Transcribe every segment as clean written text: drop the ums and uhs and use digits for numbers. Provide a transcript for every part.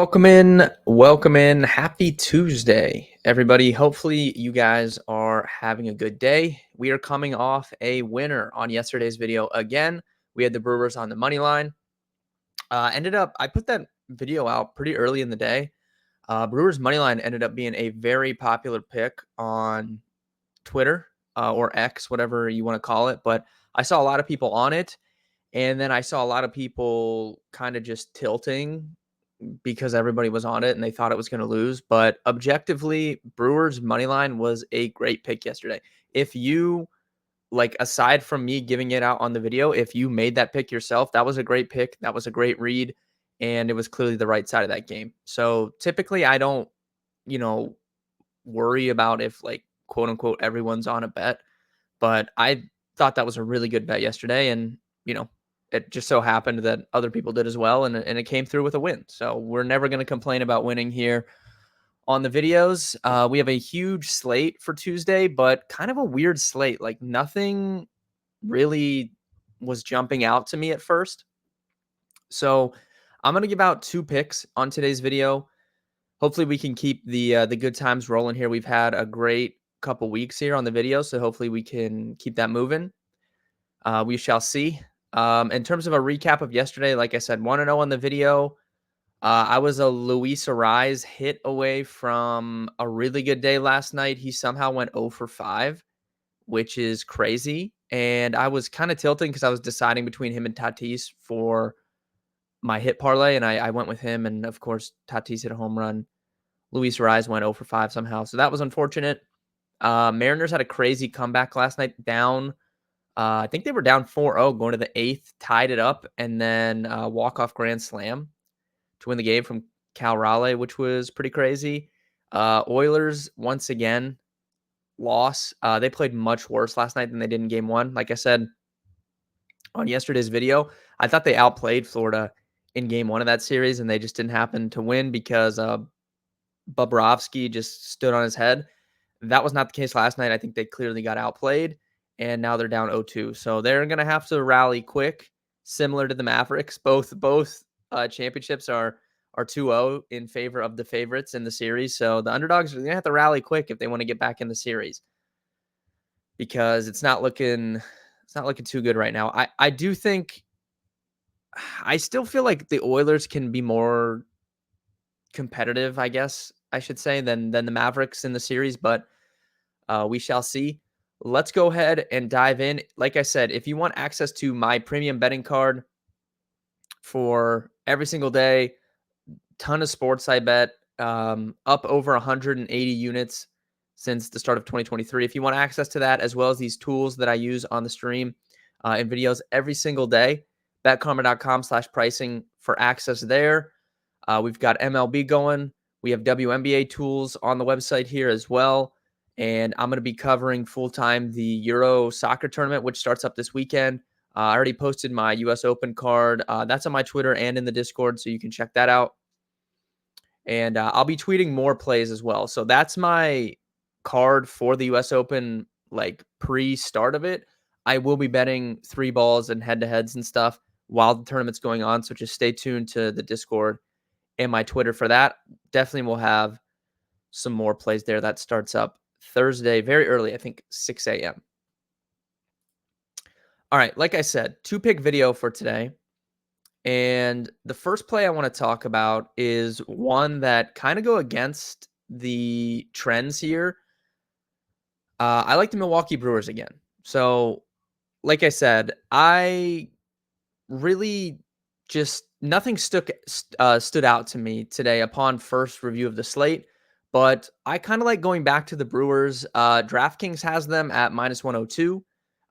Welcome in. Happy Tuesday, everybody. Hopefully, you guys are having a good day. We are coming off a winner on yesterday's video. Again, we had the Brewers on the money line. I put that video out pretty early in the day. Brewers money line ended up being a very popular pick on Twitter or X, whatever you want to call it. But I saw a lot of people on it. And then I saw a lot of people kind of just tilting because everybody was on it and they thought it was going to lose. But objectively, Brewers money line was a great pick yesterday. If you aside from me giving it out on the video, if you made that pick yourself, that was a great pick. That was a great read. And it was clearly the right side of that game. So typically I don't, you know, worry about if quote unquote everyone's on a bet. But I thought that was a really good bet yesterday. And, it just so happened that other people did as well. And it came through with a win. So we're never going to complain about winning here on the videos. We have a huge slate for Tuesday, but kind of a weird slate. Like nothing really was jumping out to me at first. So I'm going to give out two picks on today's video. Hopefully we can keep the good times rolling here. We've had a great couple weeks here on the video, so hopefully we can keep that moving. We shall see. In terms of a recap of yesterday, like I said, 1-0 on the video. I was a Luis Arise hit away from a really good day last night. He somehow went 0 for 5, which is crazy. And I was kind of tilting because I was deciding between him and Tatis for my hit parlay, and I went with him. And of course, Tatis hit a home run. Luis Arise went 0 for 5 somehow. So that was unfortunate. Mariners had a crazy comeback last night, down. I think they were down 4-0 going to the 8th, tied it up, and then walk-off grand slam to win the game from Cal Raleigh, which was pretty crazy. Oilers, once again, loss. They played much worse last night than they did in game one. Like I said on yesterday's video, I thought they outplayed Florida in game one of that series, and they just didn't happen to win because Bobrovsky just stood on his head. That was not the case last night. I think they clearly got outplayed, and now they're down 0-2. So they're going to have to rally quick, similar to the Mavericks. Both championships are 2-0 in favor of the favorites in the series. So the underdogs are going to have to rally quick if they want to get back in the series, because it's not looking too good right now. I do think, I still feel like the Oilers can be more competitive, I guess I should say, than the Mavericks in the series, but we shall see. Let's go ahead and dive in. Like I said, if you want access to my premium betting card for every single day, ton of sports I bet, up over 180 units since the start of 2023. If you want access to that, as well as these tools that I use on the stream and videos every single day, betkarma.com/pricing for access there. We've got MLB going. We have WNBA tools on the website here as well. And I'm going to be covering full-time the Euro soccer tournament, which starts up this weekend. I already posted my US Open card. That's on my Twitter and in the Discord, so you can check that out. And I'll be tweeting more plays as well. So that's my card for the US Open, pre-start of it. I will be betting 3 balls and head-to-heads and stuff while the tournament's going on. So just stay tuned to the Discord and my Twitter for that. Definitely will have some more plays there. That starts up Thursday very early, I think 6 a.m. All right, like I said, 2-pick video for today. And the first play I want to talk about is one that kind of go against the trends here. I like the Milwaukee Brewers again. So, like I said, I really just nothing stood out to me today upon first review of the slate. But I kind of like going back to the Brewers. DraftKings has them at -102.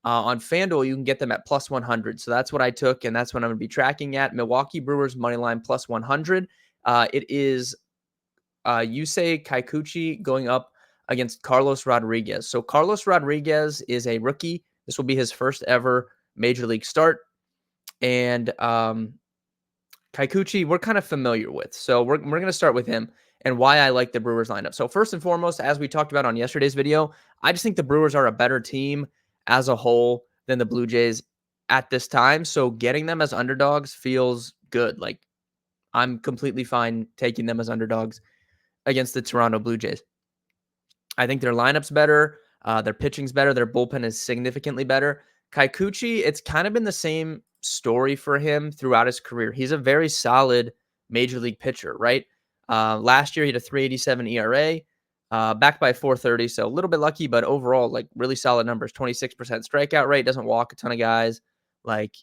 On FanDuel, you can get them at +100. So that's what I took, and that's what I'm going to be tracking at. Milwaukee Brewers money line +100. It is Yusei Kikuchi going up against Carlos Rodriguez. So Carlos Rodriguez is a rookie. This will be his first ever major league start. And Kikuchi, we're kind of familiar with. So we're going to start with him and why I like the Brewers lineup. So first and foremost, as we talked about on yesterday's video, I just think the Brewers are a better team as a whole than the Blue Jays at this time. So getting them as underdogs feels good. Like, I'm completely fine taking them as underdogs against the Toronto Blue Jays. I think their lineup's better. Their pitching's better. Their bullpen is significantly better. Kikuchi, it's kind of been the same story for him throughout his career. He's a very solid major league pitcher, right? Last year, he had a 3.87 ERA, backed by 4.30, so a little bit lucky, but overall, like really solid numbers. 26% strikeout rate, doesn't walk a ton of guys, like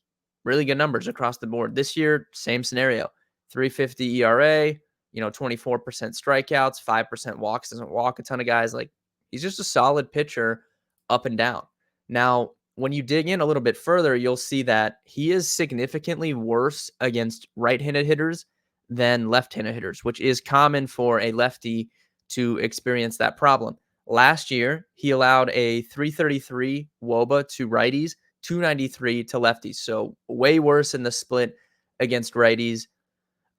really good numbers across the board. This year, same scenario, 3.50 ERA, 24% strikeouts, 5% walks, doesn't walk a ton of guys. Like he's just a solid pitcher up and down. Now, when you dig in a little bit further, you'll see that he is significantly worse against right-handed hitters than left-handed hitters, which is common for a lefty to experience that problem. Last year, he allowed a 333 WOBA to righties, 293 to lefties. So way worse in the split against righties.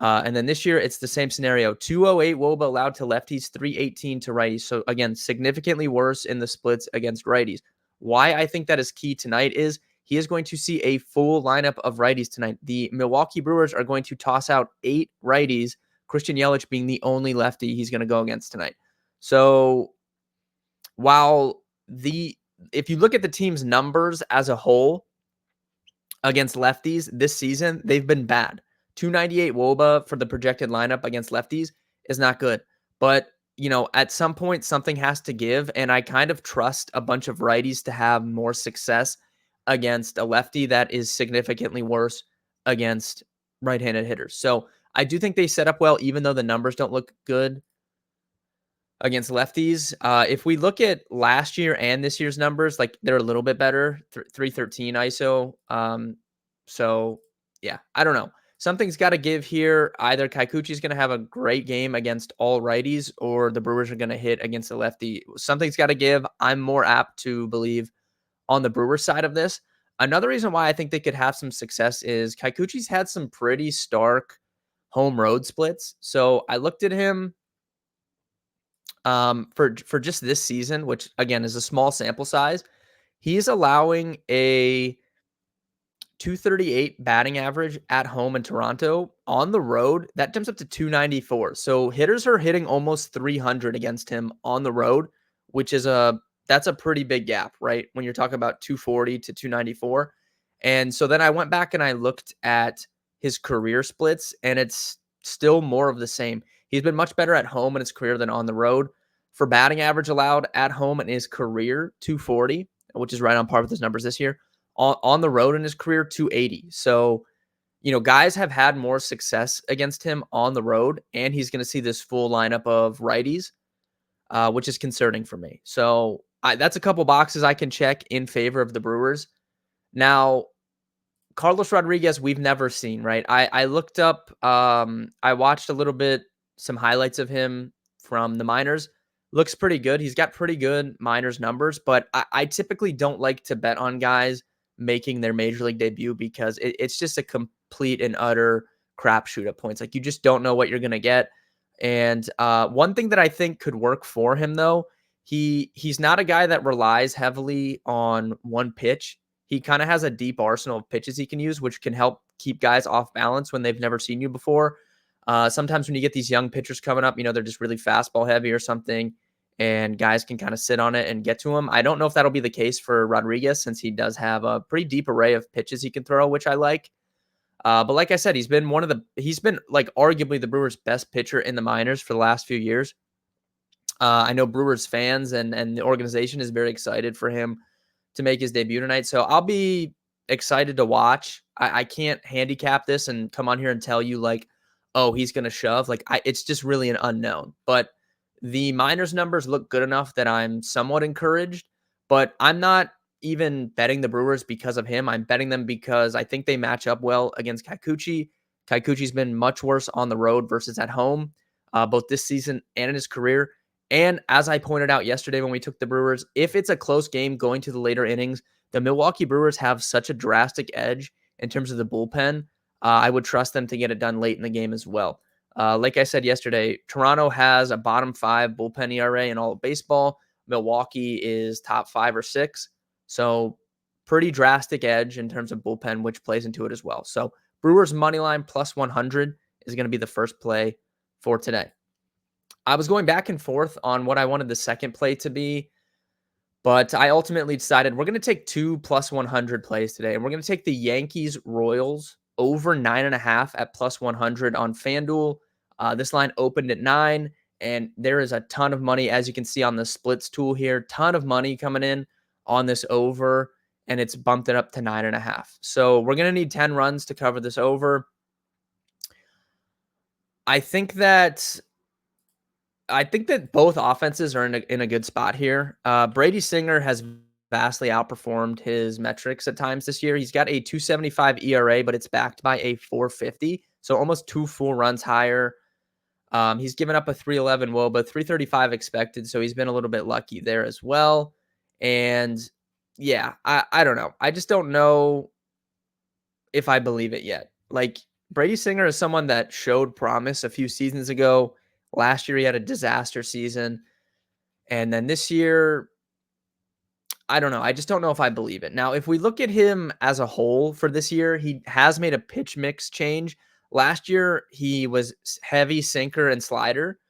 And then this year, it's the same scenario. 208 WOBA allowed to lefties, 318 to righties. So again, significantly worse in the splits against righties. Why I think that is key tonight is he is going to see a full lineup of righties tonight. The Milwaukee Brewers are going to toss out 8 righties, Christian Yelich being the only lefty he's going to go against tonight. So while if you look at the team's numbers as a whole against lefties this season, they've been bad. 298 WOBA for the projected lineup against lefties is not good. But, at some point, something has to give. And I kind of trust a bunch of righties to have more success against a lefty that is significantly worse against right-handed hitters. So I do think they set up well, even though the numbers don't look good against lefties. If we look at last year and this year's numbers, like they're a little bit better. 313 ISO. So yeah, I don't know. Something's got to give here. Either Kikuchi's going to have a great game against all righties, or the Brewers are going to hit against the lefty. Something's got to give. I'm more apt to believe on the Brewers side of this. Another reason why I think they could have some success is Kikuchi's had some pretty stark home road splits. So I looked at him for just this season, which again is a small sample size. He's allowing a 238 batting average at home in Toronto. On the road, that jumps up to 294. So hitters are hitting almost 300 against him on the road, which is that's a pretty big gap, right? When you're talking about 240 to 294. And so then I went back and I looked at his career splits, and it's still more of the same. He's been much better at home in his career than on the road. For batting average allowed at home in his career, 240, which is right on par with his numbers this year. On the road in his career, 280. So, guys have had more success against him on the road, and he's going to see this full lineup of righties, which is concerning for me. So that's a couple boxes I can check in favor of the Brewers. Now, Carlos Rodriguez, we've never seen, right? I looked up, I watched a little bit, some highlights of him from the minors. Looks pretty good. He's got pretty good minors numbers, but I typically don't like to bet on guys making their major league debut because it's just a complete and utter crapshoot at points. Like you just don't know what you're going to get. And one thing that I think could work for him, though, he's not a guy that relies heavily on one pitch. He kind of has a deep arsenal of pitches he can use, which can help keep guys off balance when they've never seen you before. Sometimes when you get these young pitchers coming up, they're just really fastball heavy or something, and guys can kind of sit on it and get to him. I don't know if that'll be the case for Rodriguez, since he does have a pretty deep array of pitches he can throw, which I like. But like I said, he's been like arguably the Brewers' best pitcher in the minors for the last few years. I know Brewers fans and the organization is very excited for him to make his debut tonight. So I'll be excited to watch. I can't handicap this and come on here and tell you like, oh, he's going to shove. Like it's just really an unknown. But the minors numbers look good enough that I'm somewhat encouraged. But I'm not even betting the Brewers because of him. I'm betting them because I think they match up well against Kikuchi. Kikuchi's been much worse on the road versus at home, both this season and in his career. And as I pointed out yesterday when we took the Brewers, if it's a close game going to the later innings, the Milwaukee Brewers have such a drastic edge in terms of the bullpen. I would trust them to get it done late in the game as well. Like I said yesterday, Toronto has a bottom 5 bullpen ERA in all of baseball. Milwaukee is top 5 or 6. So pretty drastic edge in terms of bullpen, which plays into it as well. So Brewers money line plus 100 is going to be the first play for today. I was going back and forth on what I wanted the second play to be, but I ultimately decided we're going to take 2 plus 100 plays today, and we're going to take the Yankees Royals over 9.5 at plus 100 on FanDuel. This line opened at 9, and there is a ton of money, as you can see on the splits tool here, ton of money coming in on this over, and it's bumped it up to 9.5. So we're going to need 10 runs to cover this over. I think that both offenses are in a good spot here. Brady Singer has vastly outperformed his metrics at times this year. He's got a 2.75 ERA, but it's backed by a 4.50, so almost 2 full runs higher. He's given up a 3.11 WOBA, but 3.35 expected, so he's been a little bit lucky there as well. And yeah, I don't know. I just don't know if I believe it yet. Like, Brady Singer is someone that showed promise a few seasons ago. Last year, he had a disaster season. And then this year, I don't know. I just don't know if I believe it. Now, if we look at him as a whole for this year, he has made a pitch mix change. Last year, he was heavy sinker and slider.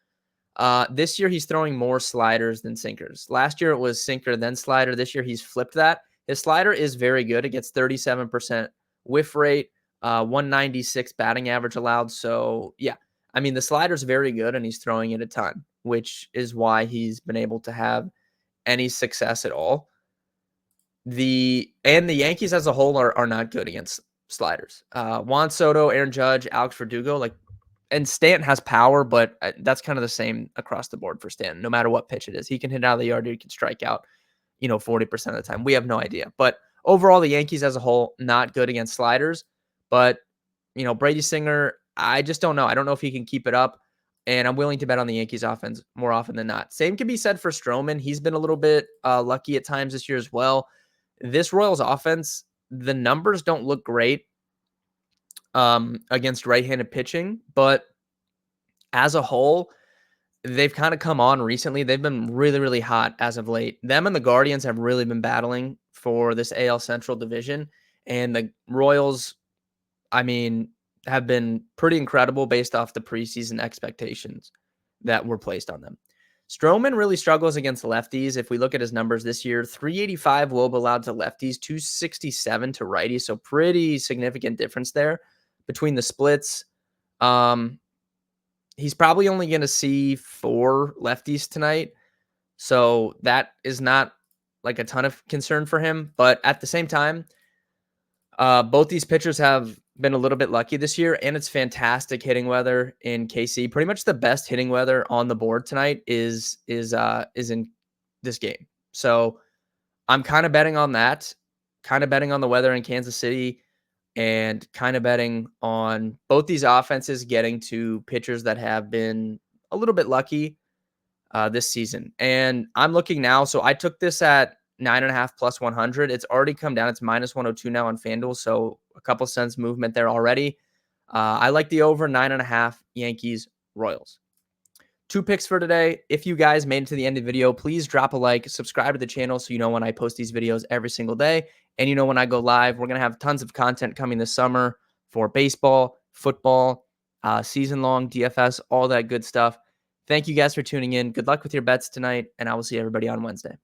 This year, he's throwing more sliders than sinkers. Last year, it was sinker, then slider. This year, he's flipped that. His slider is very good. It gets 37% whiff rate, 196 batting average allowed. So, yeah, I mean, the slider's very good, and he's throwing it a ton, which is why he's been able to have any success at all. The Yankees as a whole are not good against sliders. Juan Soto, Aaron Judge, Alex Verdugo, and Stanton has power, but that's kind of the same across the board for Stanton. No matter what pitch it is, he can hit out of the yard, he can strike out, 40% of the time. We have no idea. But overall, the Yankees as a whole, not good against sliders. But, Brady Singer, I just don't know. I don't know if he can keep it up. And I'm willing to bet on the Yankees offense more often than not. Same can be said for Stroman. He's been a little bit lucky at times this year as well. This Royals offense, the numbers don't look great against right-handed pitching, but as a whole, they've kind of come on recently. They've been really, really hot as of late. Them and the Guardians have really been battling for this AL Central division, and the Royals, I mean, have been pretty incredible based off the preseason expectations that were placed on them. Stroman really struggles against lefties. If we look at his numbers this year, 385 WOBA allowed to lefties, 267 to righties. So pretty significant difference there between the splits. He's probably only going to see 4 lefties tonight. So that is not like a ton of concern for him. But at the same time, both these pitchers have been a little bit lucky this year, and it's fantastic hitting weather in KC. Pretty much the best hitting weather on the board tonight is in this game. So I'm kind of betting on that, kind of betting on the weather in Kansas City, and kind of betting on both these offenses getting to pitchers that have been a little bit lucky this season. And I'm looking now. So I took this at 9.5 plus 100. It's already come down. It's minus 102 now on FanDuel. So a couple cents movement there already. I like the over 9.5 Yankees Royals. 2 picks for today. If you guys made it to the end of the video, please drop a like, subscribe to the channel so you know when I post these videos every single day. And when I go live, we're going to have tons of content coming this summer for baseball, football, season-long DFS, all that good stuff. Thank you guys for tuning in. Good luck with your bets tonight, and I will see everybody on Wednesday.